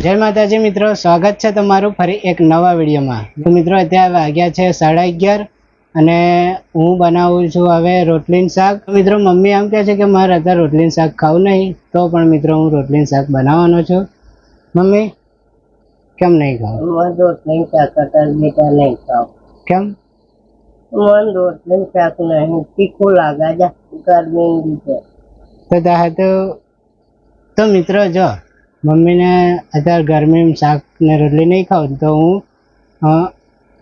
જય માતાજી મિત્રો, સ્વાગત છે તમારું ફરી એક નવા વિડીયોમાં। તો મિત્રો અત્યારે વાગ્યા છે 11:30 અને હું બનાવું છું હવે રોટલીનું શાક। મિત્રો મમ્મી એમ કહે છે કે મારે અત્યારે રોટલીનું શાક ખાવું નહીં, તો પણ મિત્રો હું રોટલીનું શાક બનાવવાનો છું। મમ્મી કેમ નહીં ખાવ? રોટલીનું શાક બેટા નહીં ખાવ। કેમ? મને રોટલીનું શાક નહીં, તીખું લાગે છે ગરમી લીધે। તો મિત્રો જો મમ્મીને અત્યારે ગરમીમાં શાક ને રોટલી નહીં ખાવું તો હું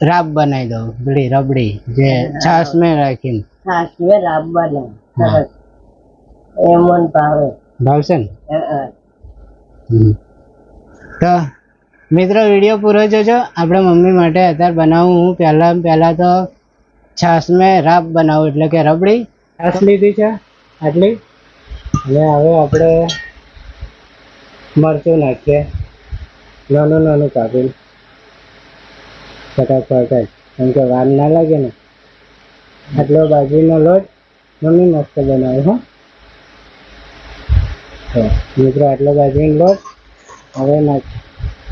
રાબ બનાવી દઉં, પેલી રબડી જે છાશ મેં રાખીને। છાશ મેં રાબ બનાવ સરસ, એ મને ભાવે। ભાવશે ને? તો મિત્રો વિડીયો પૂરો જોજો। આપણે મમ્મી માટે અત્યારે બનાવું હું પહેલા તો છાશ મેં રાબ બનાવું એટલે કે રબડી। છાશ લીધી છે આટલી, અને હવે આપણે મરચું નાખીએ નાનું કાપીને ફટાફટ જ, કેમ કે વાર ના લાગે ને। આટલો બાજરીનો લોટ મમ્મી મસ્ત બનાવે હો। તો મિત્રો આટલો બાજરીનો લોટ હવે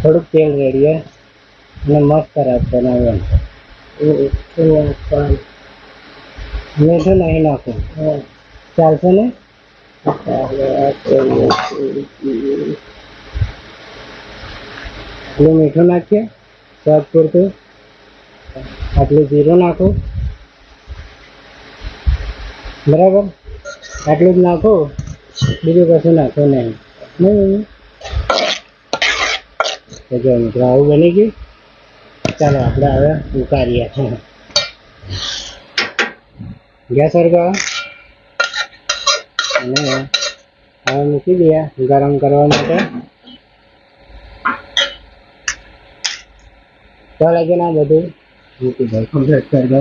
થોડુંક તેલ રેડીએ અને મસ્ત રાત બનાવીએ। મીઠું નહીં નાખું, ચાલશે ને? આટલું મીઠું નાખીએ સ્વાદ પૂરતું, આટલું જીરું નાખું, બરાબર આટલું જ નાખું, બીજું કશું નાખું નહીં। તો જો મિત્રો આવું બની ગયું। ચાલો આપણે હવે ઉકાળીએ। ગેસ સળગાવો અને હવે મૂકી દઈએ ગરમ કરવા માટે। તો લાગે ને બધું મૂકી દો, કમ્પ્લીટ કરી દો।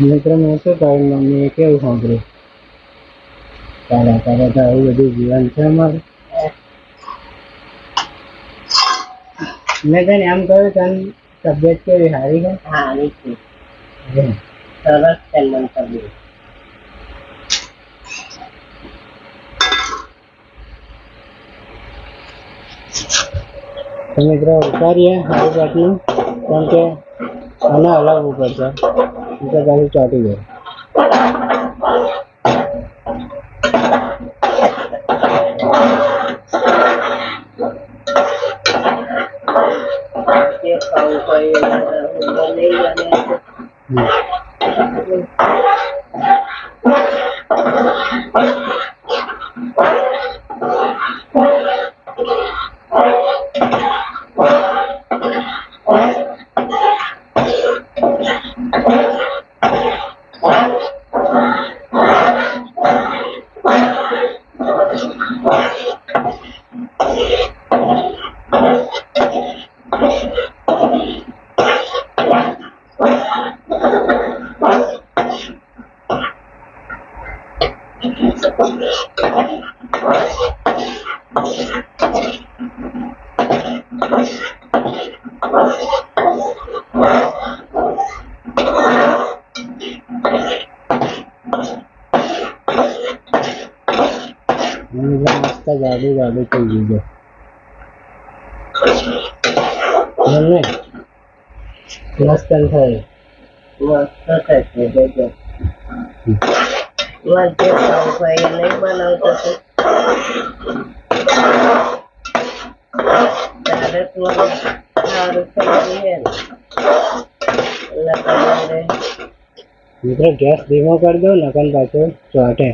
મિત્રો મેં શું કહ્યું, મમ્મીએ કેવું સાંભળ્યું? ચાલો તારે તો આવું બધું જીવન છે અમારું। મેં તને એમ કહ્યું તને તબિયત કેવી? સારી છે? સારી છે, સરસ છે મને તબિયત। તો મિત્રો ઉતારીએ સારી જાતનું, કેમ કે આને હલાવવું પડશે, તો પાછું ચોંટી જાય। મસ્ત જાડું થઈ ગયું છે, મસ્ત થાય, મસ્ત થશે જોજો। મધ્ય ભાઈ નહીં બનાવતો તો તારે તો સારું થઈ ગયું ને તમારે। મિત્રો ગેસ ધીમો કરી દો, નકર પાછું ચોટે।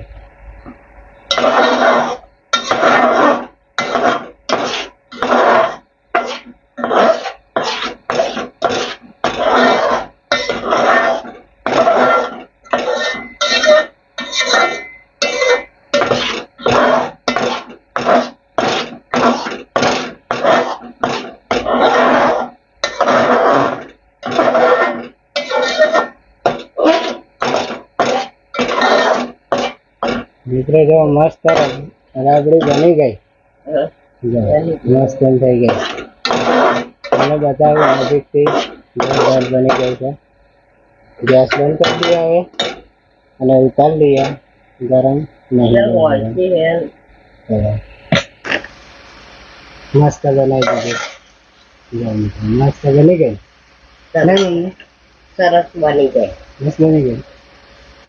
મિત્રો જો મસ્ત રાબડી બની ગઈ। જો મસ્ત થઈ ગઈ. મને બતાવું નજીકથી. દાળ બની ગઈ છે. ગેસ બંધ કરી દઈએ હવે અને ઉતારી લઈએ. ગરમ નહીં એટલે ગરમ. વળતી હે ચલો. મસ્ત બનાવી દીધી. જો મિત્રો, મસ્ત બની ગઈ. સરસ બની જાય. મસ્ત બની ગઈ.